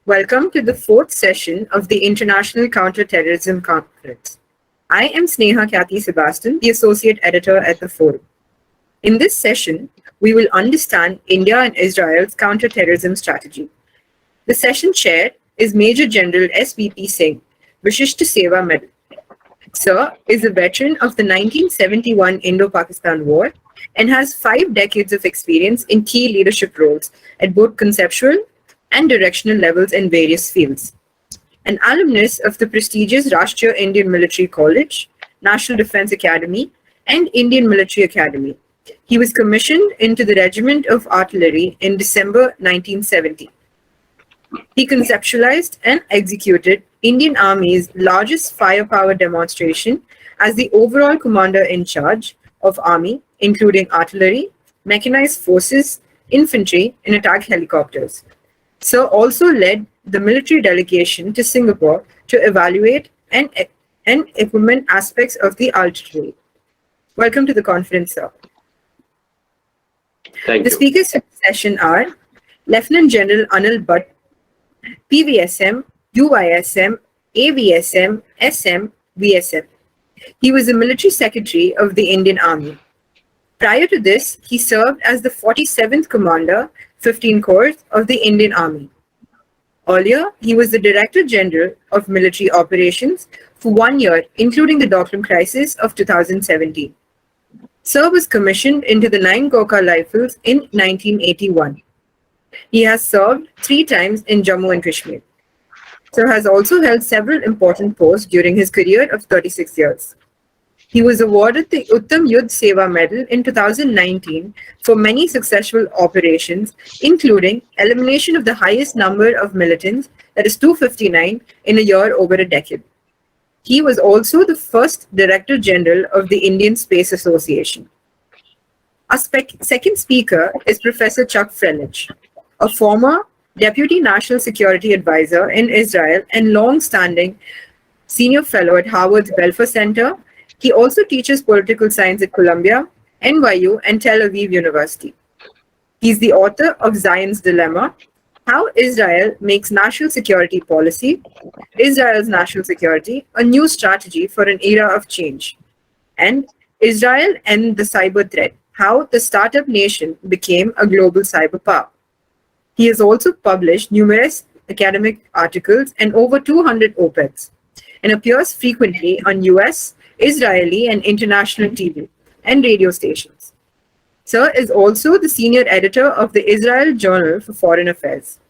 Welcome to the fourth session of the International Counter-Terrorism Conference. I am Sneha Kathy Sebastian, the Associate Editor at the Forum. In this session, we will understand India and Israel's counter-terrorism strategy. The session chair is Major General S.V.P. Singh, Vishishta Seva Medal. Sir is a veteran of the 1971 Indo-Pakistan War and has 5 decades of experience in key leadership roles at both conceptual and directional levels in various fields. An alumnus of the prestigious Rashtriya Indian Military College, National Defence Academy, and Indian Military Academy, he was commissioned into the Regiment of Artillery in December 1970. He conceptualized and executed Indian Army's largest firepower demonstration as the overall commander-in-charge of Army, including artillery, mechanized forces, infantry, and attack helicopters. Sir also led the military delegation to Singapore to evaluate and implement aspects of the artillery. Welcome to the conference, sir. Thank the you. speakers for the session are Lieutenant General Anil Bhatt, PVSM, UYSM, AVSM, SM, VSM. He was the military secretary of the Indian Army. Prior to this, he served as the 47th Commander, 15 Corps of the Indian Army. Earlier, he was the Director General of Military Operations for 1 year, including the Docklam crisis of 2017. Sir was commissioned into the 9 Gorkha Rifles in 1981. He has served 3 times in Jammu and Kashmir. Sir has also held several important posts during his career of 36 years. He was awarded the Uttam Yudh Seva Medal in 2019 for many successful operations, including elimination of the highest number of militants, that is 259, in a year over a decade. He was also the first Director General of the Indian Space Association. Our second speaker is Professor Chuck Frelich, a former Deputy National Security Advisor in Israel and long-standing Senior Fellow at Harvard's Belfer Center. He also teaches political science at Columbia, NYU, and Tel Aviv University. He's the author of Zion's Dilemma, How Israel Makes National Security Policy, Israel's National Security, a New Strategy for an Era of Change, and Israel and the Cyber Threat, How the Startup Nation Became a Global Cyber Power. He has also published numerous academic articles and over 200 op-eds, and appears frequently on US, Israeli, and international TV and radio stations. Sir is also the senior editor of the Israel Journal for Foreign Affairs.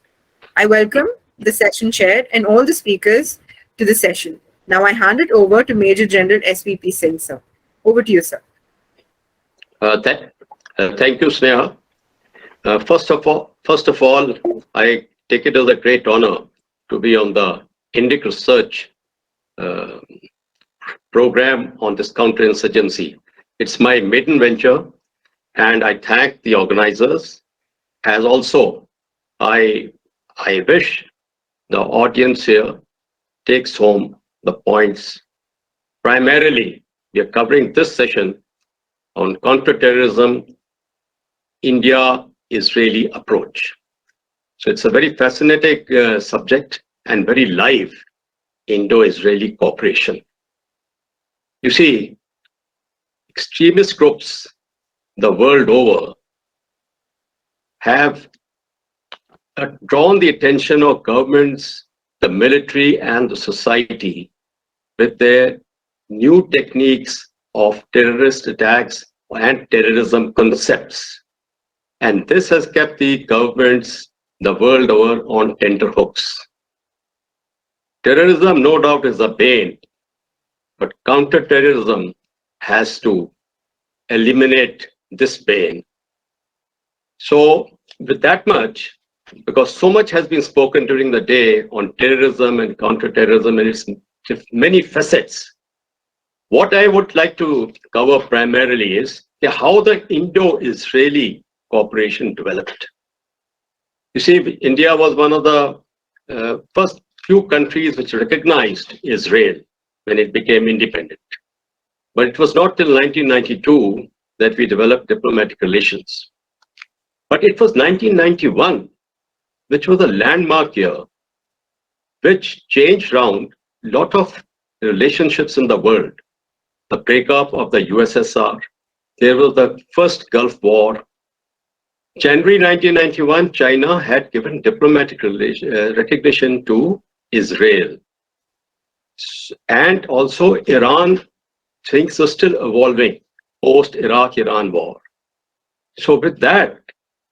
I welcome the session chair and all the speakers to the session. Now I hand it over to Major General S.V.P. Singh, sir. Over to you, sir. Thank you, Sneha. First of all, I take it as a great honor to be on the Indic Research program on this counterinsurgency. It's my maiden venture, and I thank the organizers. As also, I wish the audience here takes home the points. Primarily, we are covering this session on counterterrorism, India-Israeli approach. So it's a very fascinating subject and very live Indo-Israeli cooperation. You see, extremist groups the world over have drawn the attention of governments, the military, and the society with their new techniques of terrorist attacks and terrorism concepts. And this has kept the governments the world over on tenterhooks. Terrorism, no doubt, is a bane, but counterterrorism has to eliminate this bane. So with that much, because so much has been spoken during the day on terrorism and counterterrorism and its many facets, what I would like to cover primarily is how the Indo-Israeli cooperation developed. You see, India was one of the first few countries which recognized Israel when it became independent. But it was not till 1992 that we developed diplomatic relations. But it was 1991, which was a landmark year which changed around a lot of relationships in the world. The breakup of the USSR, there was the first Gulf War. January 1991, China had given diplomatic recognition to Israel. And also Iran, things are still evolving post-Iraq-Iran war. So with that,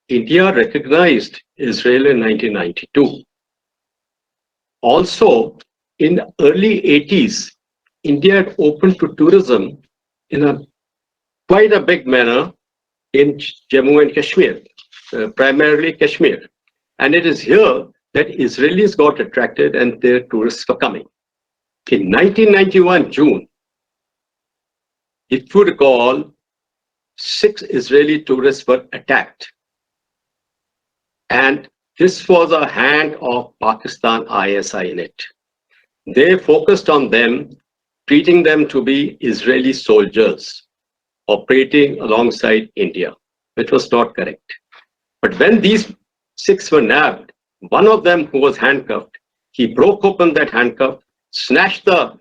India recognized Israel in 1992. Also, in the early 80s, India had opened to tourism in quite a big manner in Jammu and Kashmir, primarily Kashmir. And it is here that Israelis got attracted and their tourists were coming. In 1991, June, if you recall, 6 Israeli tourists were attacked. And this was a hand of Pakistan ISI in it. They focused on them, treating them to be Israeli soldiers operating alongside India, which was not correct. But when these 6 were nabbed, one of them who was handcuffed, he broke open that handcuff, snatched the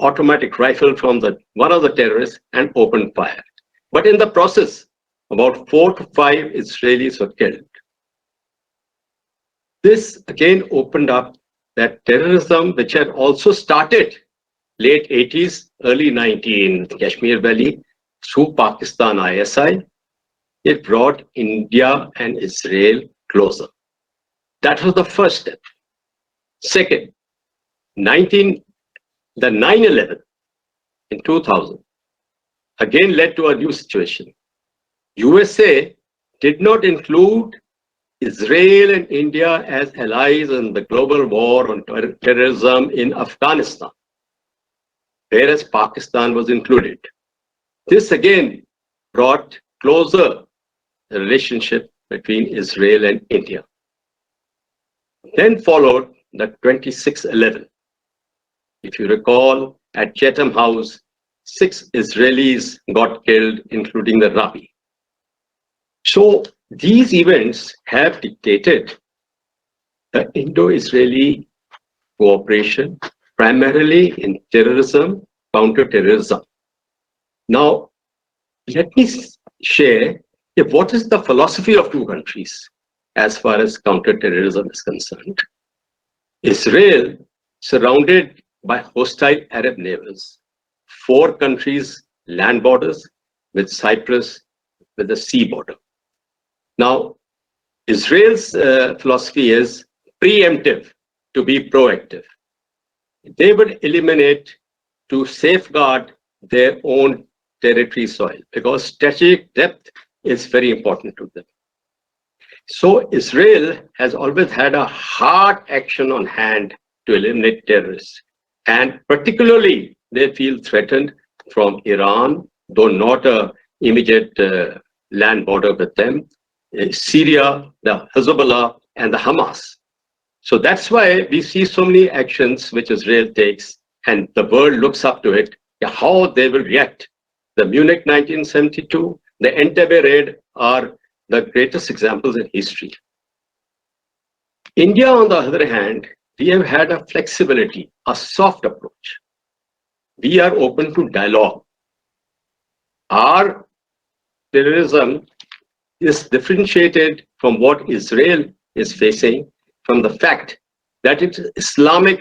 automatic rifle from one of the terrorists and opened fire. But in the process, about 4 to 5 Israelis were killed. This again opened up that terrorism, which had also started late 80s, early 90s in Kashmir Valley through Pakistan ISI, it brought India and Israel closer. That was the first step. Second, the 9/11 in 2000 again led to a new situation. USA did not include Israel and India as allies in the global war on terrorism in Afghanistan, whereas Pakistan was included. This again brought closer the relationship between Israel and India. Then followed the 26/11. If you recall, at Chatham House, 6 Israelis got killed, including the Rabbi. So these events have dictated the Indo-Israeli cooperation, primarily in terrorism, counter-terrorism. Now, let me share what is the philosophy of 2 countries as far as counter-terrorism is concerned. Israel, surrounded by hostile Arab neighbors, 4 countries, land borders, with Cyprus, with a sea border. Now, Israel's philosophy is preemptive, to be proactive. They would eliminate to safeguard their own territory soil because strategic depth is very important to them. So Israel has always had a hard action on hand to eliminate terrorists. And particularly, they feel threatened from Iran, though not an immediate land border with them, Syria, the Hezbollah, and the Hamas. So that's why we see so many actions which Israel takes, and the world looks up to it, how they will react. The Munich 1972, the Entebbe raid are the greatest examples in history. India, on the other hand, we have had a flexibility, a soft approach. We are open to dialogue. Our terrorism is differentiated from what Israel is facing from the fact that it's Islamic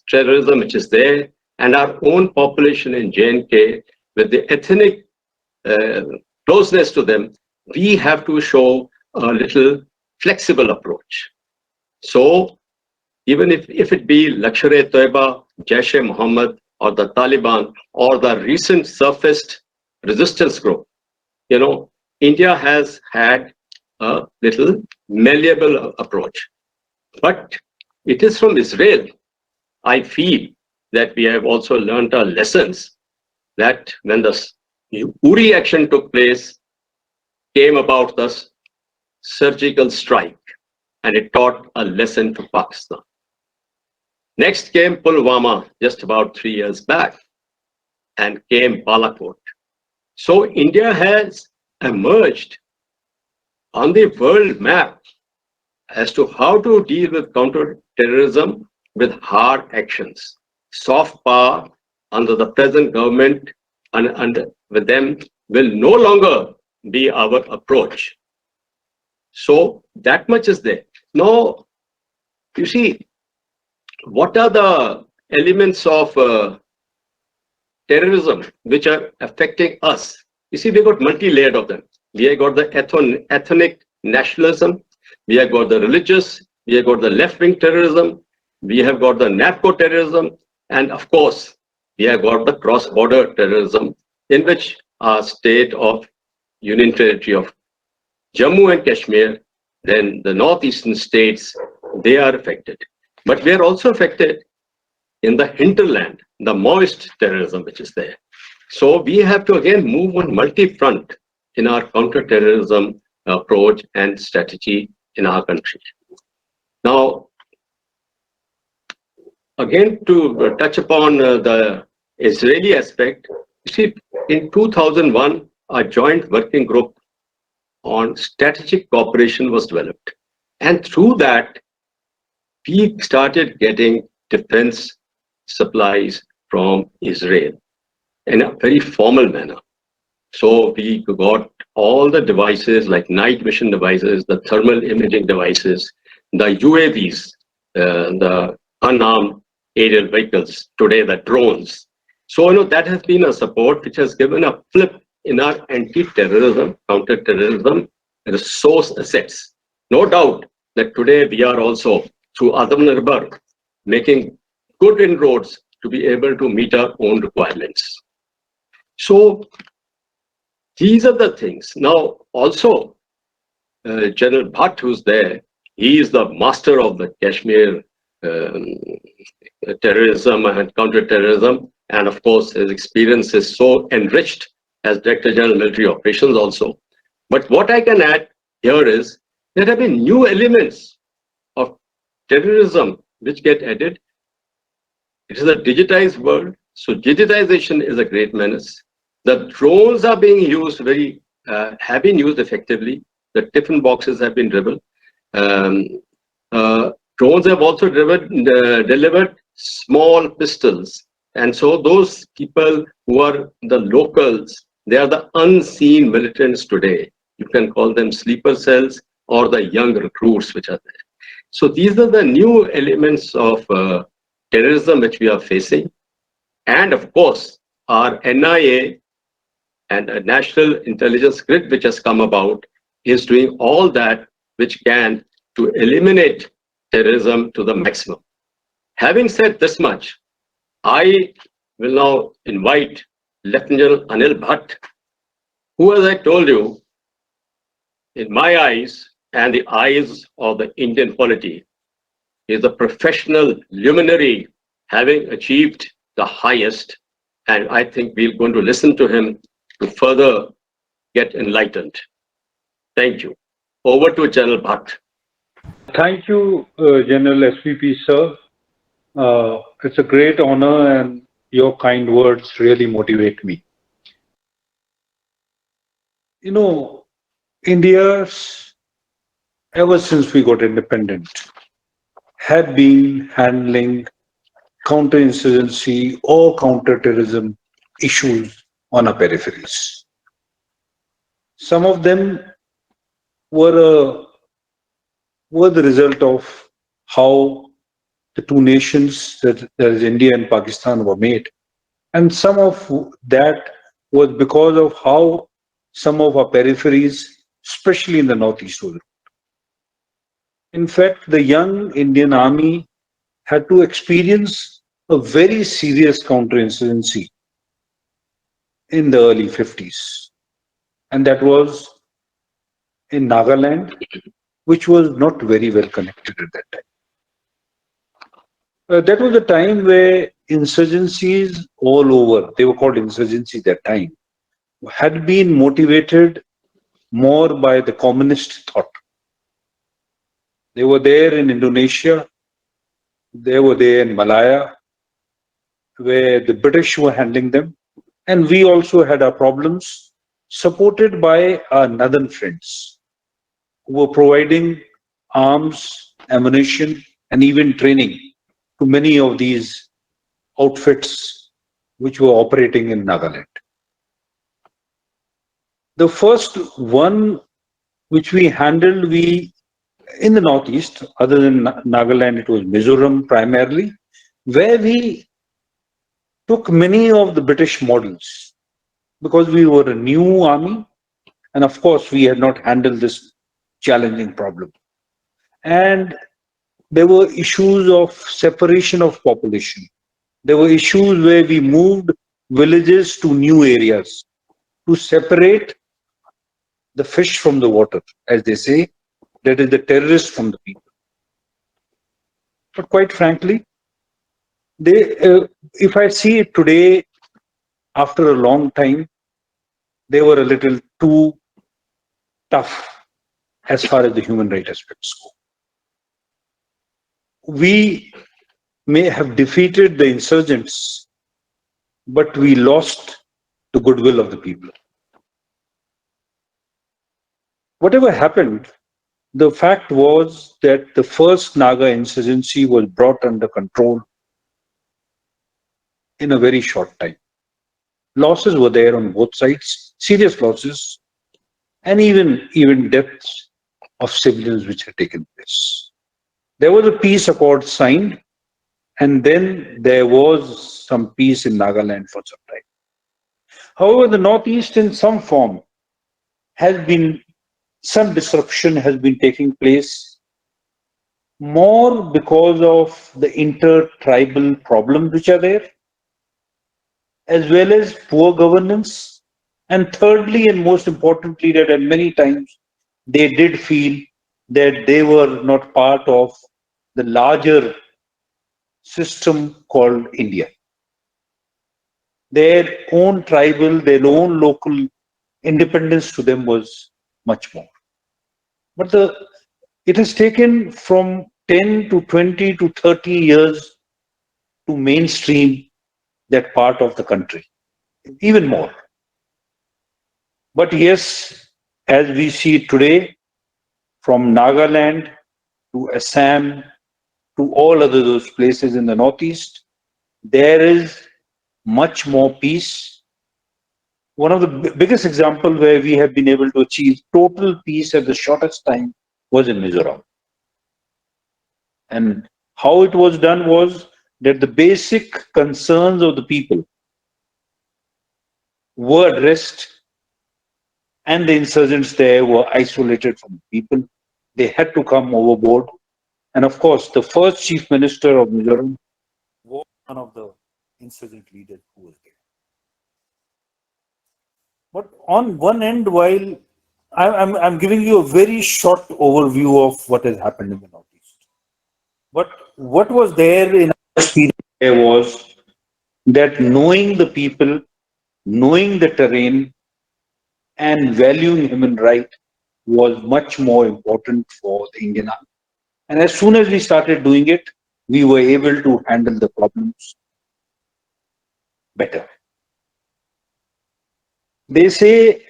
terrorism which is there, and our own population in J&K, with the ethnic closeness to them, we have to show a little flexible approach. So even if it be Lashkar-e-Toiba, Jaish-e-Mohammed, or the Taliban, or the recent surfaced resistance group, India has had a little malleable approach. But it is from Israel, I feel, that we have also learned our lessons, that when the Uri action took place, came about the surgical strike, and it taught a lesson to Pakistan. Next came Pulwama just about 3 years back, and came Balakot. So India has emerged on the world map as to how to deal with counter-terrorism with hard actions. Soft power under the present government and with them will no longer be our approach. So that much is there. Now, you see, what are the elements of terrorism which are affecting us? You see, we got multi-layered of them. We have got the ethnic nationalism, we have got the religious, we have got the left-wing terrorism, we have got the narco terrorism, and of course, we have got the cross-border terrorism, in which our state of Union Territory of Jammu and Kashmir, then the northeastern states, they are affected. But we are also affected in the hinterland, the moist terrorism which is there. So we have to again move on multi-front in our counter-terrorism approach and strategy in our country. Now, again, to touch upon the Israeli aspect, you see, in 2001, a joint working group on strategic cooperation was developed. And through that, we started getting defense supplies from Israel in a very formal manner. So we got all the devices like night vision devices, the thermal imaging devices, the UAVs, the unarmed aerial vehicles, today the drones. So that has been a support which has given a flip in our anti-terrorism, counter-terrorism resource assets. No doubt that today we are also, through Atmanirbhar, making good inroads to be able to meet our own requirements. So these are the things. Now, also, General Bhatt, who's there, he is the master of the Kashmir terrorism and counter-terrorism. And of course, his experience is so enriched as Director General Military Operations also. But what I can add here is there have been new elements of terrorism which get added. It is a digitized world. So digitization is a great menace. The drones are being used have been used effectively. The tiffin boxes have been driven. Drones have also delivered small pistols. And so those people who are the locals, they are the unseen militants today. You can call them sleeper cells or the young recruits which are there. So these are the new elements of terrorism which we are facing. And of course, our NIA and a national intelligence grid which has come about is doing all that which can to eliminate terrorism to the maximum. Having said this much, I will now invite Lieutenant General Anil Bhatt, who, as I told you, in my eyes and the eyes of the Indian polity, is a professional luminary having achieved the highest. And I think we're going to listen to him to further get enlightened. Thank you. Over to General Bhatt. Thank you, General SVP, sir. It's a great honor and your kind words really motivate me. India's, ever since we got independent, have been handling counterinsurgency or counter-terrorism issues on our peripheries. Some of them were the result of how the two nations, that is India and Pakistan, were made. And some of that was because of how some of our peripheries, especially in the Northeast, were. In fact, the young Indian Army had to experience a very serious counterinsurgency in the early 50s. And that was in Nagaland, which was not very well connected at that time. That was a time where insurgencies all over, they were called insurgency that time, had been motivated more by the communist thought. They were there in Indonesia, they were there in Malaya, where the British were handling them. And we also had our problems, supported by our northern friends, who were providing arms, ammunition, and even training to many of these outfits which were operating in Nagaland. The first one which we handled, in the Northeast, other than Nagaland, it was Mizoram primarily, where we took many of the British models because we were a new army, and of course we had not handled this challenging problem. And there were issues of separation of population. There were issues where we moved villages to new areas to separate the fish from the water, as they say, that is the terrorists from the people. But quite frankly, if I see it today, after a long time, they were a little too tough as far as the human rights aspects go. We may have defeated the insurgents, but we lost the goodwill of the people. Whatever happened, the fact was that the first Naga insurgency was brought under control in a very short time. Losses were there on both sides, serious losses, and even deaths of civilians which had taken place. There was a peace accord signed, and then there was some peace in Nagaland for some time. However, the Northeast in some form some disruption has been taking place, more because of the inter-tribal problems which are there, as well as poor governance. And thirdly, and most importantly, that at many times they did feel that they were not part of the larger system called India. Their own tribal, their own local independence to them was much more. But it has taken from 10 to 20 to 30 years to mainstream that part of the country, even more. But yes, as we see today, from Nagaland to Assam to all other those places in the Northeast, there is much more peace. One of the biggest examples where we have been able to achieve total peace at the shortest time was in Mizoram. And how it was done was that the basic concerns of the people were addressed, and the insurgents there were isolated from the people. They had to come overboard. And of course, the first chief minister of Mizoram was one of the insurgent leaders who was there. But on one end, while I'm giving you a very short overview of what has happened in the Northeast. But what was there in our experience there was that knowing the people, knowing the terrain, and valuing human rights was much more important for the Indian Army. And as soon as we started doing it, we were able to handle the problems better. They say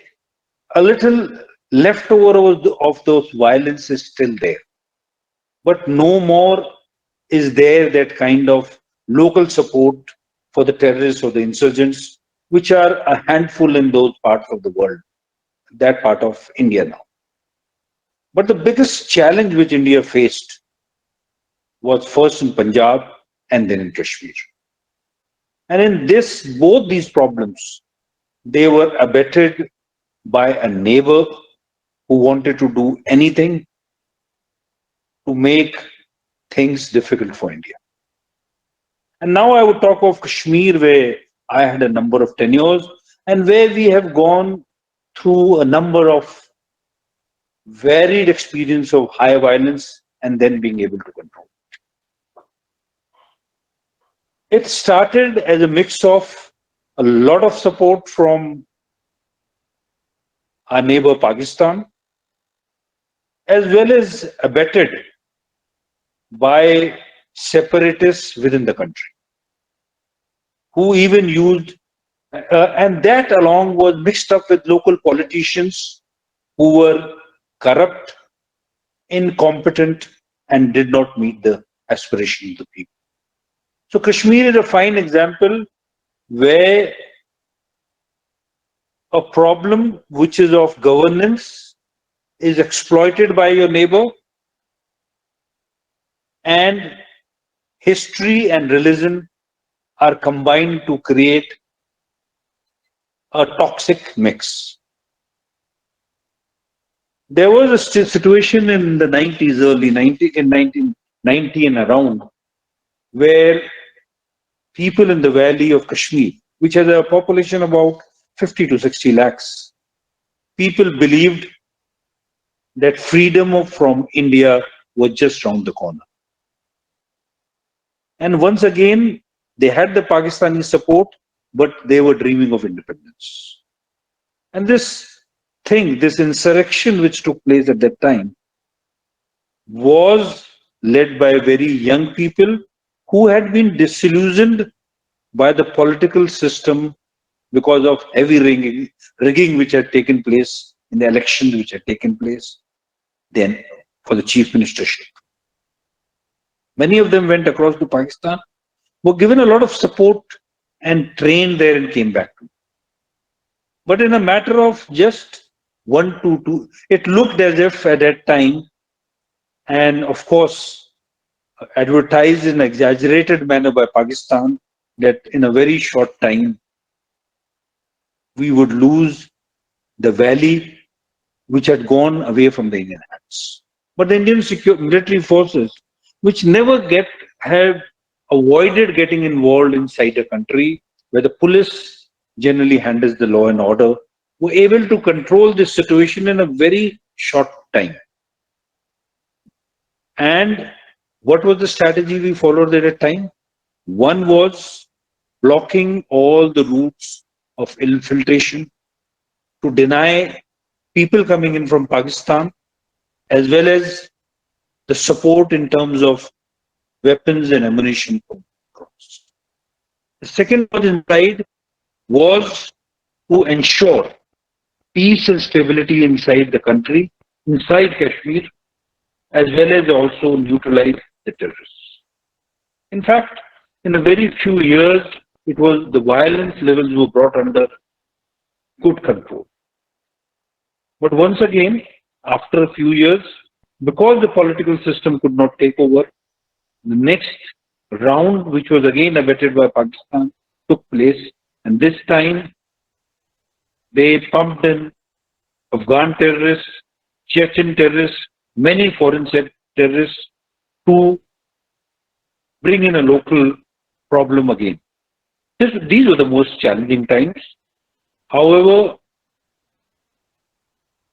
a little leftover of those violence is still there, but no more is there that kind of local support for the terrorists or the insurgents, which are a handful in those parts of the world, that part of India now. But the biggest challenge which India faced was first in Punjab and then in Kashmir. And in both these problems, they were abetted by a neighbor who wanted to do anything to make things difficult for India. And now I would talk of Kashmir, where I had a number of tenures and where we have gone through a number of varied experience of high violence and then being able to control. It started as a mix of a lot of support from our neighbor Pakistan, as well as abetted by separatists within the country, who even used, and that along was mixed up with local politicians who were corrupt, incompetent, and did not meet the aspirations of the people. So Kashmir is a fine example where a problem which is of governance is exploited by your neighbor, and history and religion are combined to create a toxic mix. There was a situation in the 90s, early 90s, in 1990 and around, where people in the valley of Kashmir, which has a population about 50 to 60 lakhs, people believed that freedom from India was just round the corner. And once again, they had the Pakistani support, but they were dreaming of independence. And this insurrection which took place at that time was led by very young people who had been disillusioned by the political system because of heavy rigging which had taken place in the elections which had taken place then for the chief ministership. Many of them went across to Pakistan, were given a lot of support and trained there and came back. But in a matter of just 1 to 2, it looked as if at that time, and of course, advertised in an exaggerated manner by Pakistan, that in a very short time, we would lose the valley which had gone away from the Indian hands. But the Indian military forces, which never have avoided getting involved inside a country where the police generally handles the law and order, were able to control this situation in a very short time. And what was the strategy we followed at that time? One was blocking all the routes of infiltration to deny people coming in from Pakistan, as well as the support in terms of weapons and ammunition from across. The second was implied was to ensure peace and stability inside the country, inside Kashmir, as well as also neutralize the terrorists. In fact, in a very few years, the violence levels were brought under good control. But once again, after a few years, because the political system could not take over, the next round, which was again abetted by Pakistan, took place. And this time, they pumped in Afghan terrorists, Chechen terrorists, many foreign terrorists to bring in a local problem again. These were the most challenging times. However,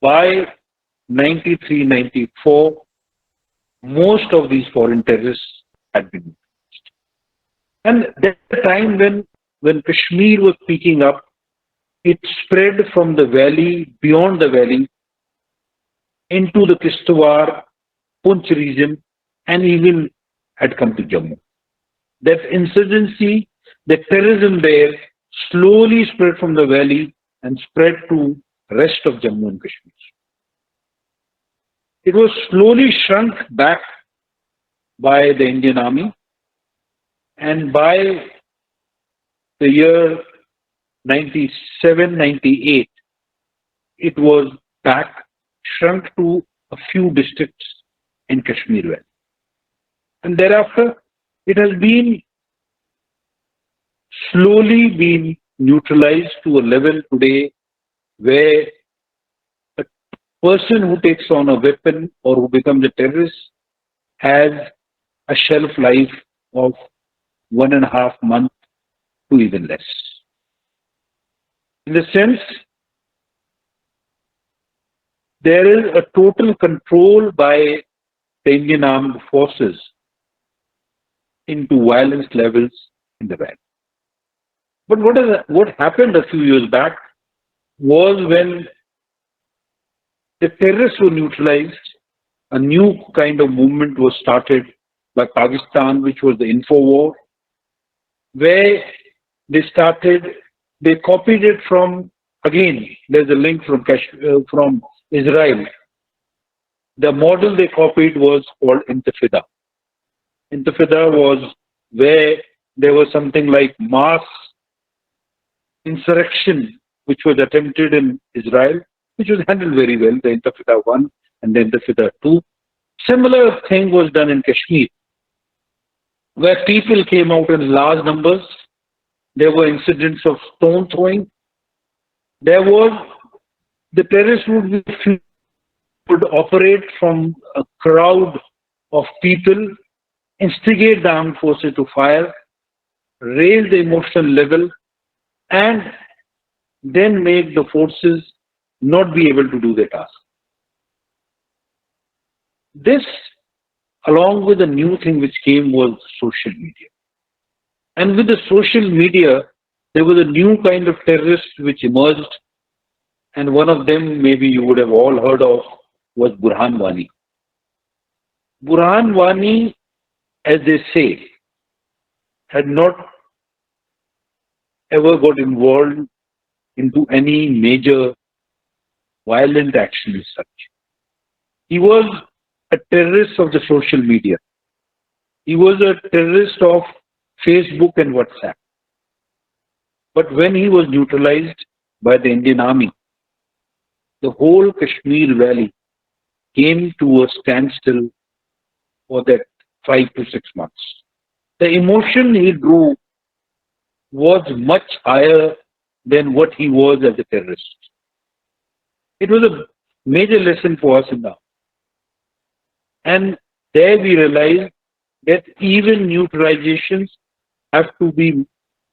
by 93, 94, most of these foreign terrorists had been removed. And at the time when Kashmir was picking up, it spread from the valley, beyond the valley, into the Kishtwar, Punch region, and even had come to Jammu. That insurgency, the terrorism there, slowly spread from the valley and spread to rest of Jammu and Kashmir. It was slowly shrunk back by the Indian Army, and by the year 97, 98, it was back, shrunk to a few districts in Kashmir Valley. And thereafter, it has been slowly been neutralized to a level today where a person who takes on a weapon or who becomes a terrorist has a shelf life of 1.5 months to even less. In the sense, there is a total control by the Indian armed forces into violence levels in the valley. But what happened a few years back was when the terrorists were neutralized, a new kind of movement was started by Pakistan, which was the Info War, where they copied it from, again, there's a link from Israel. The model they copied was called Intifada. Intifada was where there was something like mass insurrection which was attempted in Israel, which was handled very well, the Intifada 1 and the Intifada 2. Similar thing was done in Kashmir, where people came out in large numbers. There were incidents of stone throwing. The terrorists would operate from a crowd of people, instigate the armed forces to fire, raise the emotional level, and then make the forces not be able to do their task. This, along with a new thing which came, was social media. And with the social media, there was a new kind of terrorist which emerged, and one of them maybe you would have all heard of was Burhan Wani. Burhan Wani, as they say, had not ever got involved into any major violent action as such. He was a terrorist of the social media. He was a terrorist of Facebook and WhatsApp. But when he was neutralized by the Indian Army, the whole Kashmir Valley came to a standstill for that 5 to 6 months. The emotion he drew was much higher than what he was as a terrorist. It was a major lesson for us in now. And there we realized that even neutralizations have to be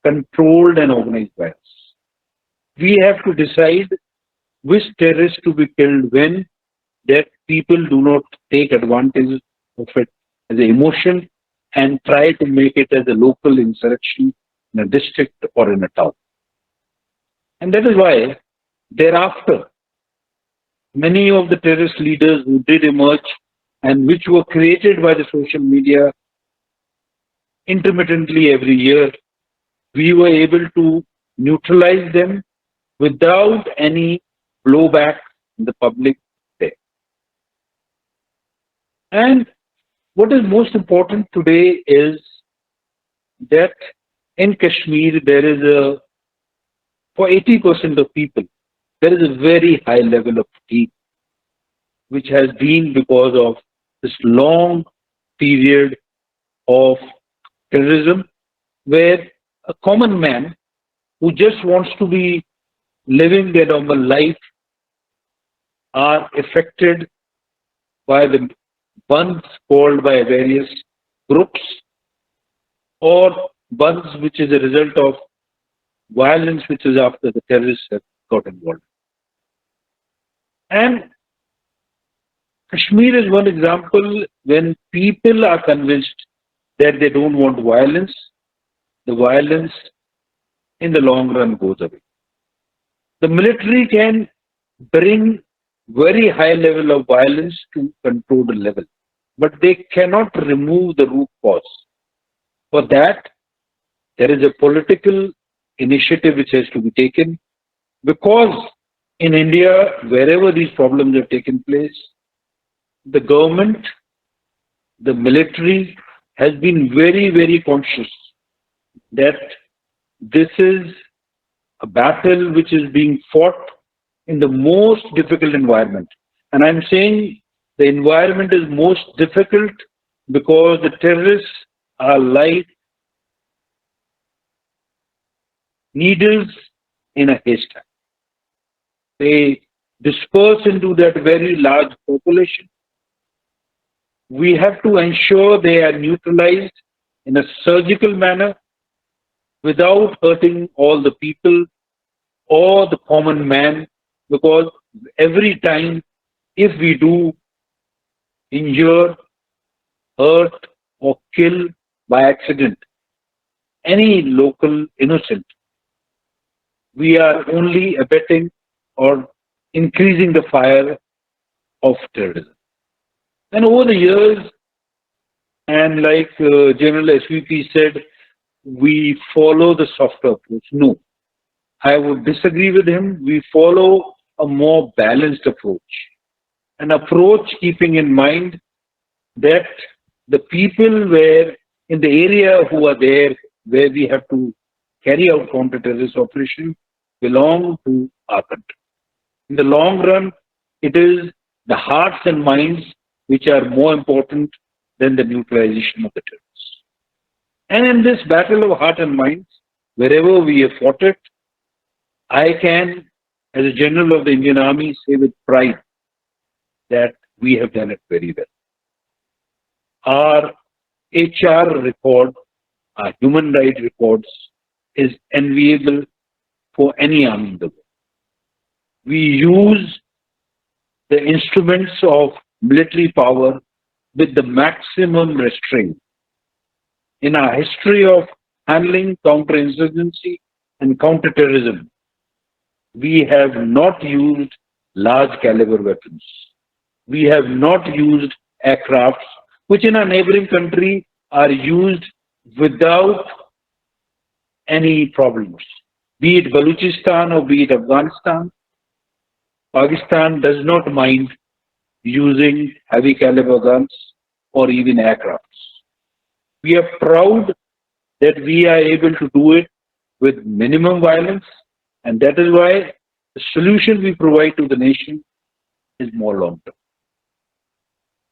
controlled and organized by us. We have to decide which terrorists to be killed when, that people do not take advantage of it as an emotion and try to make it as a local insurrection in a district or in a town. And that is why thereafter, many of the terrorist leaders who did emerge and which were created by the social media intermittently every year, we were able to neutralize them without any blowback in the public there. And what is most important today is that in Kashmir, there is for 80% of people, there is a very high level of fatigue, which has been because of this long period of terrorism, where a common man who just wants to be living their normal life are affected by the bunds called by various groups, or bunds which is a result of violence which is after the terrorists have got involved. And Kashmir is one example. When people are convinced that they don't want violence, the violence in the long run goes away. The military can bring very high level of violence to controlled level, but they cannot remove the root cause. For that, there is a political initiative which has to be taken, because in India, wherever these problems have taken place, the government, the military has been very, very conscious that this is a battle which is being fought in the most difficult environment. And I'm saying the environment is most difficult because the terrorists are like needles in a haystack. They disperse into that very large population. We have to ensure they are neutralized in a surgical manner without hurting all the people or the common man, because every time if we do injure, hurt or kill by accident any local innocent, we are only abetting or increasing the fire of terrorism. And over the years, and like General SVP said, we follow the softer approach. No, I would disagree with him. We follow a more balanced approach. An approach keeping in mind that the people were in the area who are there where we have to carry out counter-terrorist operation belong to our country. In the long run, it is the hearts and minds which are more important than the neutralization of the terrorists. And in this battle of heart and minds, wherever we have fought it, I can, as a general of the Indian Army, say with pride that we have done it very well. Our HR record, our human rights records, is enviable for any army in the world. We use the instruments of military power with the maximum restraint. In our history of handling counterinsurgency and counterterrorism, we have not used large caliber weapons. We have not used aircrafts, which in our neighboring country are used without any problems. Be it Balochistan or be it Afghanistan, Pakistan does not mind using heavy caliber guns or even aircrafts. We are proud that we are able to do it with minimum violence, and that is why the solution we provide to the nation is more long-term.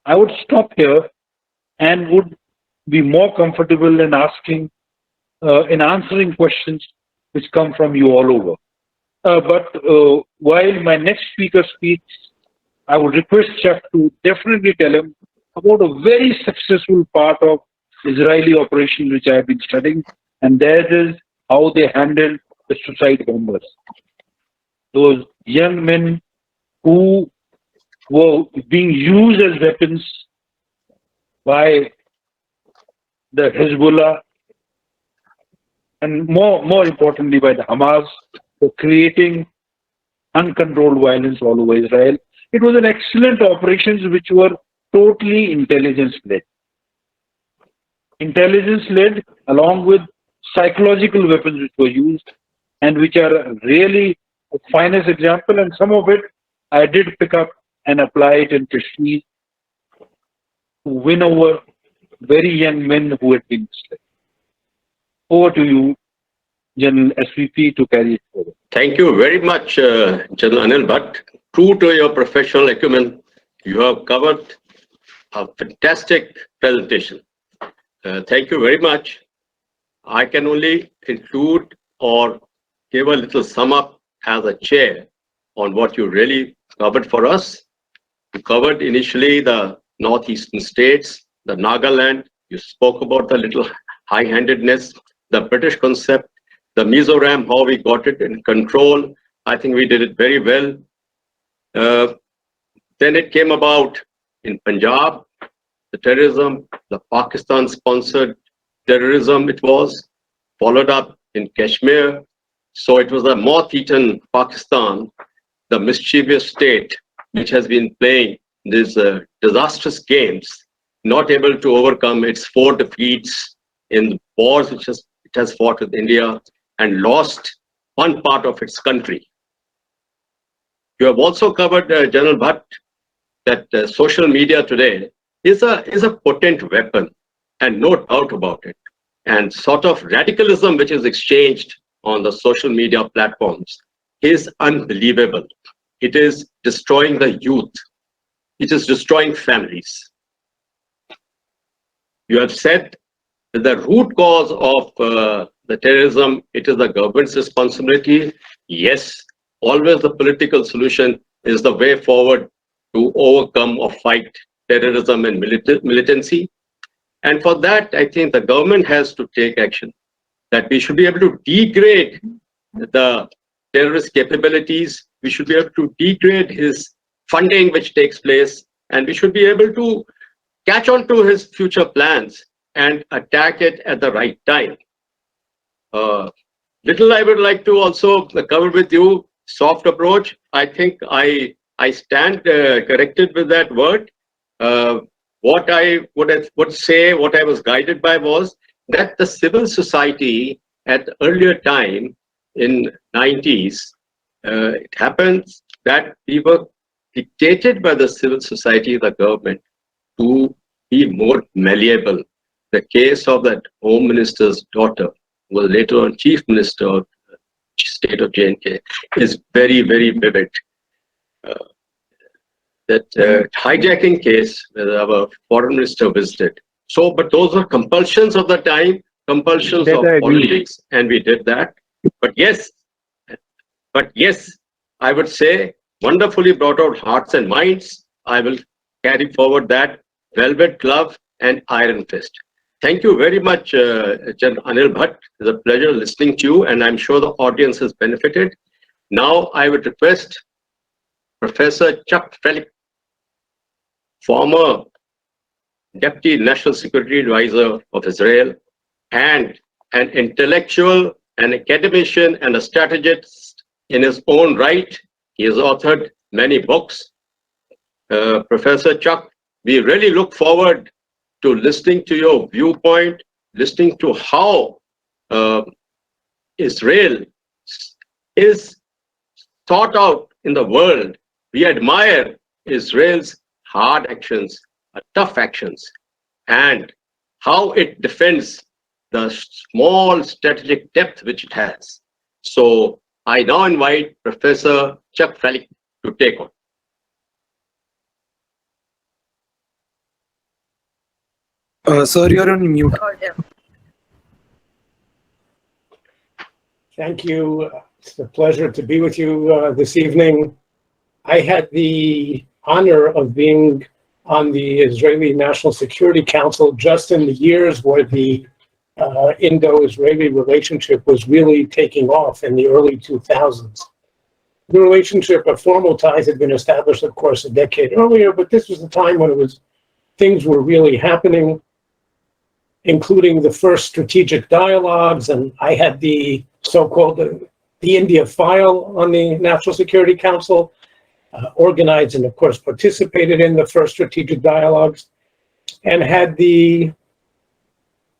I would stop here and would be more comfortable in answering questions which come from you all over. But while my next speaker speaks, I would request Chef to definitely tell him about a very successful part of Israeli operation which I have been studying, and that is how they handled the suicide bombers. Those young men who were being used as weapons by the Hezbollah and more importantly by the Hamas for creating uncontrolled violence all over Israel. It was an excellent operations which were totally intelligence-led. Intelligence-led along with psychological weapons which were used and which are really the finest example, and some of it I did pick up and apply it in Kashmir to win over very young men who had been misled. Over to you, General SVP, to carry it forward. Thank you very much, General Anil Bhatt. True to your professional acumen, you have covered a fantastic presentation. Thank you very much. I can only include or give a little sum up as a chair on what you really covered for us. You covered initially the northeastern states, the Nagaland. You spoke about the little high-handedness, the British concept, the Mizoram, how we got it in control. I think we did it very well. Then it came about in Punjab, the terrorism, the Pakistan-sponsored terrorism it was, followed up in Kashmir. So it was a moth-eaten Pakistan, the mischievous state, which has been playing these disastrous games, not able to overcome its 4 defeats in wars which it has fought with India and lost one part of its country. You have also covered, General Bhatt, that social media today is a potent weapon, and no doubt about it. And sort of radicalism which is exchanged on the social media platforms is unbelievable. It is destroying the youth. It is destroying families. You have said that the root cause of the terrorism, it is the government's responsibility. Yes, always the political solution is the way forward to overcome or fight terrorism and militancy. And for that, I think the government has to take action, that we should be able to degrade the terrorist capabilities. We should be able to degrade his funding which takes place, and we should be able to catch on to his future plans and attack it at the right time. Little I would like to also cover with you, soft approach. I think I stand corrected with that word. What I would say, what I was guided by was that the civil society at the earlier time in 90s, it happens that we were dictated by the civil society, the government, to be more malleable. The case of that Home Minister's daughter, was later on Chief Minister of State of J&K, is very, very vivid. That hijacking case where our foreign minister visited. So, but those were compulsions of the time, compulsions of politics, and we did that. But yes, I would say wonderfully brought out hearts and minds. I will carry forward that velvet glove and iron fist. Thank you very much, General Anil Bhatt. It's a pleasure listening to you, and I'm sure the audience has benefited. Now I would request Professor Chuck Felick, former Deputy National Security Advisor of Israel, and an intellectual, an academician, and a strategist in his own right. He has authored many books. Professor Chuck, we really look forward to listening to your viewpoint, listening to how Israel is thought out in the world. We admire Israel's hard actions, tough actions, and how it defends the small strategic depth which it has. So I now invite Professor Chuck Felick to take on. Sir, you're on mute. Thank you. It's a pleasure to be with you this evening. I had the honor of being on the Israeli National Security Council just in the years where the Indo-Israeli relationship was really taking off in the early 2000s. The relationship of formal ties had been established, of course, a decade earlier, but this was the time when things were really happening, including the first strategic dialogues, and I had the so-called the India file on the National Security Council, organized and of course participated in the first strategic dialogues, and had the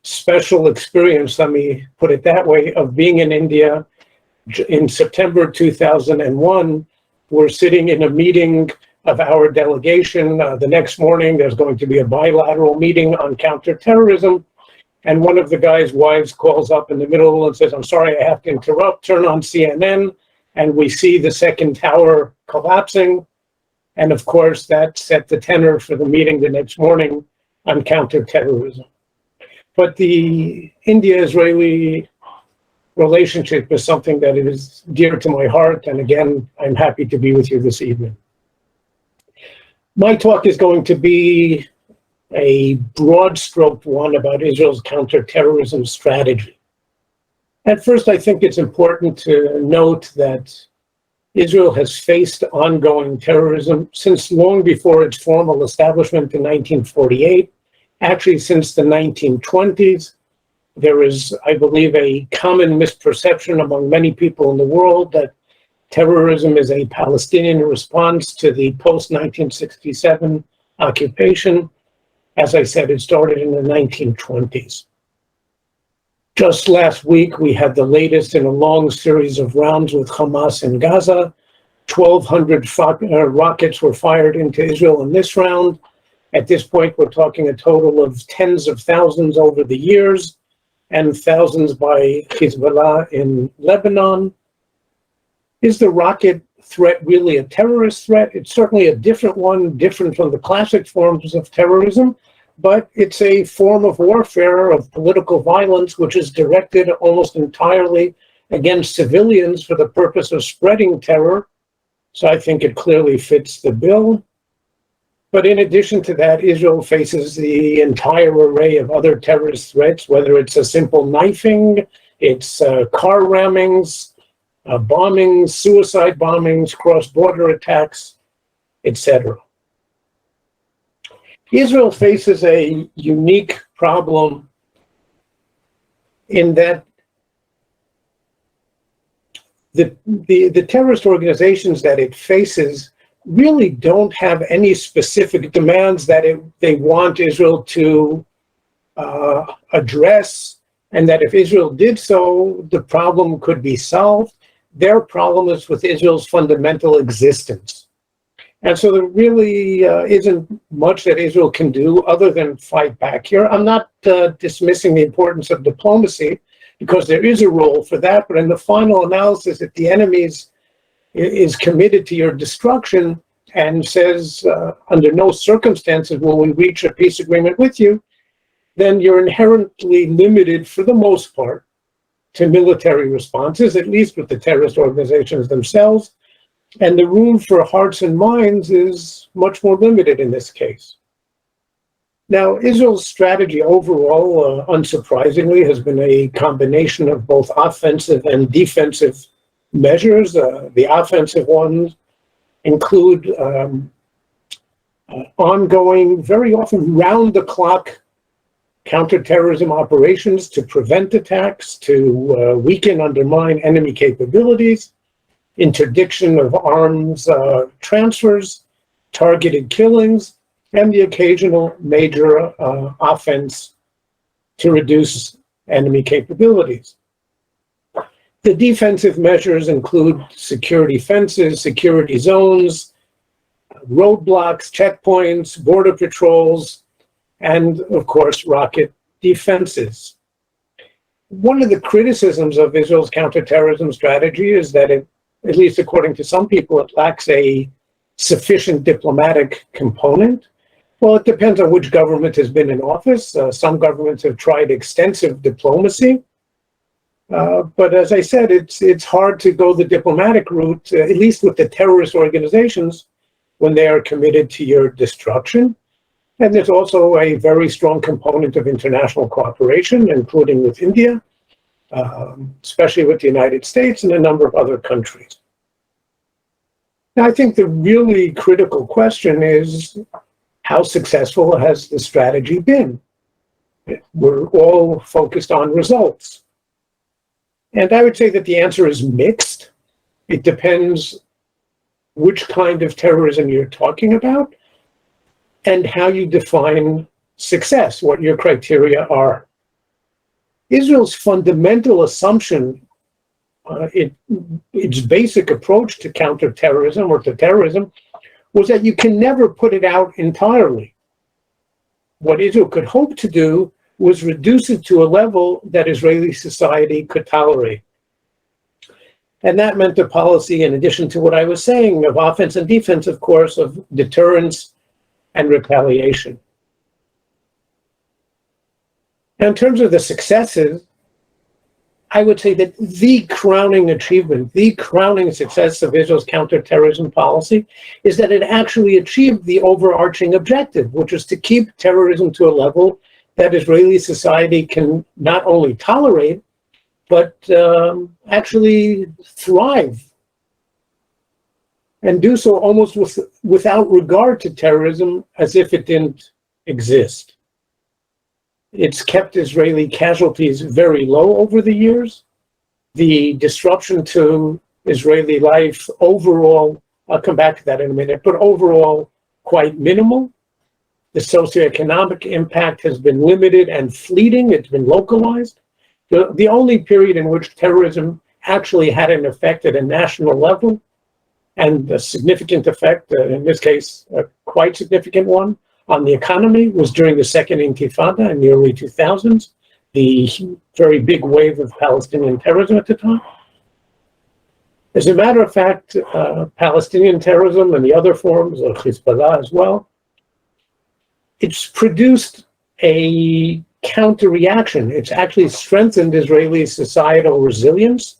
special experience, let me put it that way, of being in India in September 2001. We're sitting in a meeting of our delegation. The next morning, there's going to be a bilateral meeting on counterterrorism. And one of the guy's wives calls up in the middle and says, "I'm sorry, I have to interrupt, turn on CNN." And we see the second tower collapsing. And of course, that set the tenor for the meeting the next morning on counterterrorism. But the India-Israeli relationship is something that is dear to my heart. And again, I'm happy to be with you this evening. My talk is going to be a broad-stroked one about Israel's counterterrorism strategy. At first, I think it's important to note that Israel has faced ongoing terrorism since long before its formal establishment in 1948, actually since the 1920s. There is, I believe, a common misperception among many people in the world that terrorism is a Palestinian response to the post-1967 occupation. As I said, it started in the 1920s. Just last week, we had the latest in a long series of rounds with Hamas in Gaza. 1,200 rockets were fired into Israel in this round. At this point, we're talking a total of tens of thousands over the years and thousands by Hezbollah in Lebanon. Is the rocket threat really a terrorist threat? It's certainly a different one, different from the classic forms of terrorism, but it's a form of warfare, of political violence, which is directed almost entirely against civilians for the purpose of spreading terror. So I think it clearly fits the bill. But in addition to that, Israel faces the entire array of other terrorist threats, whether it's a simple knifing, it's car rammings, bombings, suicide bombings, cross-border attacks, etc. Israel faces a unique problem in that the terrorist organizations that it faces really don't have any specific demands that they want Israel to address, and that if Israel did so, the problem could be solved. Their problem is with Israel's fundamental existence. And so there really isn't much that Israel can do other than fight back here. I'm not dismissing the importance of diplomacy, because there is a role for that. But in the final analysis, if the enemy is committed to your destruction and says, under no circumstances will we reach a peace agreement with you, then you're inherently limited, for the most part, to military responses, at least with the terrorist organizations themselves. And the room for hearts and minds is much more limited in this case. Now, Israel's strategy overall, unsurprisingly, has been a combination of both offensive and defensive measures. The offensive ones include ongoing, very often round-the-clock counterterrorism operations to prevent attacks, to weaken, undermine enemy capabilities, interdiction of arms transfers, targeted killings, and the occasional major offense to reduce enemy capabilities. The defensive measures include security fences, security zones, roadblocks, checkpoints, border patrols, and, of course, rocket defenses. One of the criticisms of Israel's counterterrorism strategy is that it, at least according to some people, it lacks a sufficient diplomatic component. Well, it depends on which government has been in office. Some governments have tried extensive diplomacy. But as I said, it's hard to go the diplomatic route, at least with the terrorist organizations, when they are committed to your destruction. And there's also a very strong component of international cooperation, including with India, especially with the United States and a number of other countries. Now, I think the really critical question is, how successful has the strategy been? We're all focused on results. And I would say that the answer is mixed. It depends which kind of terrorism you're talking about and how you define success, what your criteria are. Israel's fundamental assumption, its basic approach to counterterrorism or to terrorism, was that you can never put it out entirely. What Israel could hope to do was reduce it to a level that Israeli society could tolerate. And that meant a policy, in addition to what I was saying, of offense and defense, of course, of deterrence and retaliation. Now, in terms of the successes, I would say that the crowning achievement, the crowning success of Israel's counterterrorism policy is that it actually achieved the overarching objective, which is to keep terrorism to a level that Israeli society can not only tolerate, but actually thrive, and do so almost without regard to terrorism, as if it didn't exist. It's kept Israeli casualties very low over the years. The disruption to Israeli life overall, I'll come back to that in a minute, but overall quite minimal. The socioeconomic impact has been limited and fleeting. It's been localized. The only period in which terrorism actually had an effect at a national level, and a significant effect, in this case, a quite significant one, on the economy, was during the Second Intifada in the early 2000s, the very big wave of Palestinian terrorism at the time. As a matter of fact, Palestinian terrorism and the other forms of Hezbollah as well, it's produced a counter-reaction. It's actually strengthened Israeli societal resilience.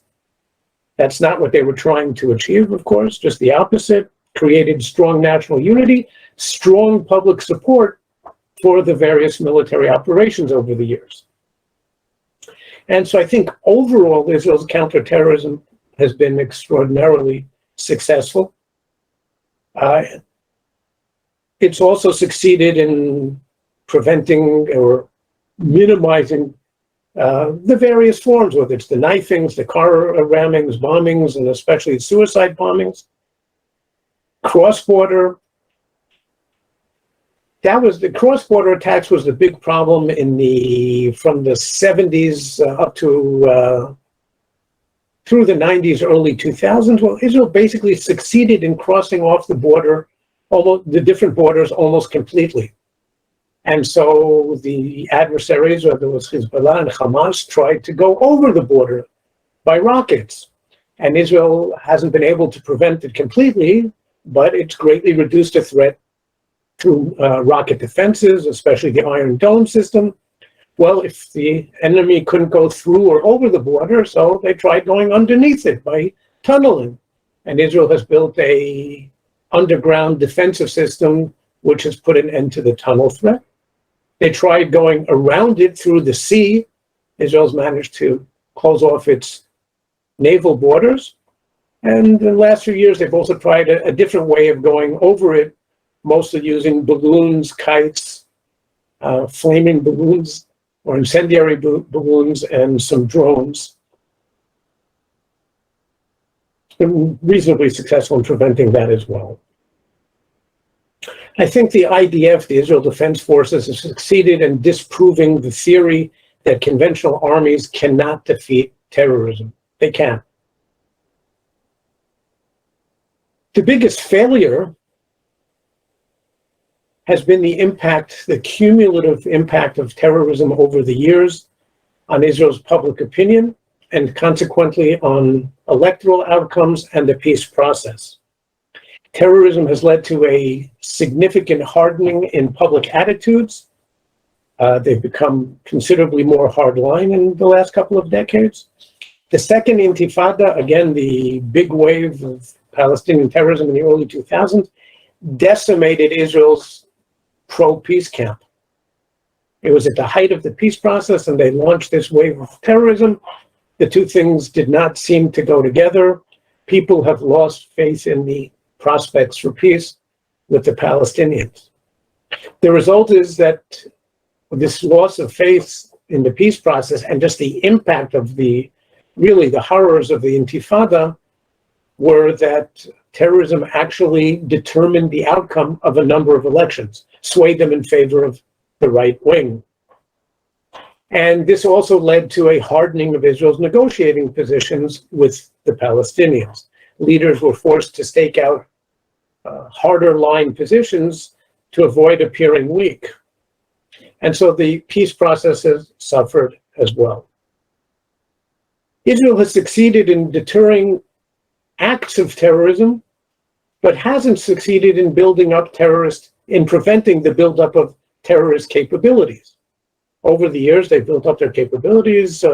That's not what they were trying to achieve, of course, just the opposite. Created strong national unity, strong public support for the various military operations over the years. And so I think overall, Israel's counterterrorism has been extraordinarily successful. It's also succeeded in preventing or minimizing the various forms, whether it's the knifings, the car rammings, bombings, and especially suicide bombings. Cross-border, the cross-border attacks was the big problem from the 70s up to through the 90s, early 2000s. Well, Israel basically succeeded in crossing off the border, the different borders, almost completely. And so the adversaries, whether it was Hezbollah and Hamas, tried to go over the border by rockets. And Israel hasn't been able to prevent it completely, but it's greatly reduced the threat through rocket defenses, especially the Iron Dome system. Well, if the enemy couldn't go through or over the border, so they tried going underneath it by tunneling. And Israel has built a underground defensive system which has put an end to the tunnel threat. They tried going around it through the sea. Israel's managed to close off its naval borders. And in the last few years, they've also tried a different way of going over it, mostly using balloons, kites, flaming balloons, or incendiary balloons, and some drones. It's been reasonably successful in preventing that as well. I think the IDF, the Israel Defense Forces, have succeeded in disproving the theory that conventional armies cannot defeat terrorism. They can. The biggest failure has been the impact, the cumulative impact of terrorism over the years on Israel's public opinion and consequently on electoral outcomes and the peace process. Terrorism has led to a significant hardening in public attitudes. They've become considerably more hardline in the last couple of decades. The second Intifada, again, the big wave of Palestinian terrorism in the early 2000s, decimated Israel's pro-peace camp. It was at the height of the peace process, and they launched this wave of terrorism. The two things did not seem to go together. People have lost faith in the prospects for peace with the Palestinians. The result is that this loss of faith in the peace process and just the impact of the horrors of the Intifada were that terrorism actually determined the outcome of a number of elections, swayed them in favor of the right wing. And this also led to a hardening of Israel's negotiating positions with the Palestinians. Leaders were forced to stake out harder line positions to avoid appearing weak. And so the peace process has suffered as well. Israel has succeeded in deterring acts of terrorism, but hasn't succeeded in preventing the buildup of terrorist capabilities. Over the years, they've built up their capabilities